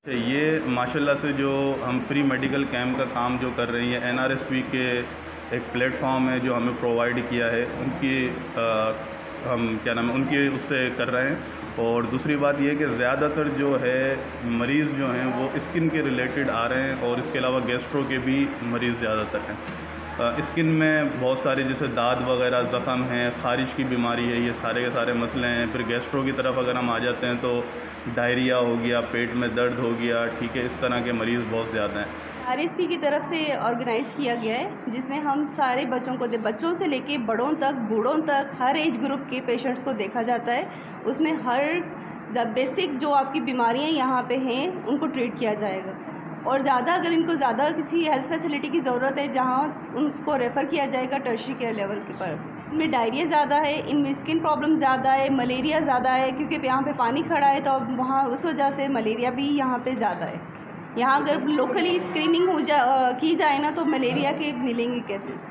ये माशाल्लाह से जो हम प्री मेडिकल कैंप का काम जो कर रही है एनआरएसपी के एक प्लेटफॉर्म है जो हमें प्रोवाइड किया है उनकी हम क्या नाम है उनकी उससे कर रहे हैं। और दूसरी बात ये कि ज़्यादातर जो है मरीज़ जो हैं वो स्किन के रिलेटेड आ रहे हैं और इसके अलावा गैस्ट्रो के भी मरीज़ ज़्यादातर हैं। स्किन में बहुत सारे जैसे दाद वगैरह ज़ख़म हैं, ख़ारिश की बीमारी है, ये सारे के सारे मसले हैं। फिर गैस्ट्रो की तरफ अगर हम आ जाते हैं तो डायरिया हो गया, पेट में दर्द हो गया, ठीक है, इस तरह के मरीज़ बहुत ज़्यादा हैं। आरएसपी की तरफ से ऑर्गेनाइज़ किया गया है जिसमें हम सारे बच्चों को बच्चों से लेके बड़ों तक, बूढ़ों तक, हर एज ग्रुप के पेशेंट्स को देखा जाता है। उसमें हर बेसिक जो आपकी बीमारियां यहाँ पे हैं उनको ट्रीट किया जाएगा। और ज़्यादा अगर इनको ज़्यादा किसी हेल्थ फैसिलिटी की ज़रूरत है जहाँ उनको रेफ़र किया जाएगा टर्शरी केयर लेवल के पर। इनमें डायरिया ज़्यादा है, इनमें स्किन प्रॉब्लम ज़्यादा है, मलेरिया ज़्यादा है क्योंकि यहाँ पे पानी खड़ा है तो अब वहाँ उस वजह से मलेरिया भी यहाँ पे ज़्यादा है। यहाँ अगर लोकली स्क्रीनिंग की जाए ना तो मलेरिया के मिलेंगे केसेस।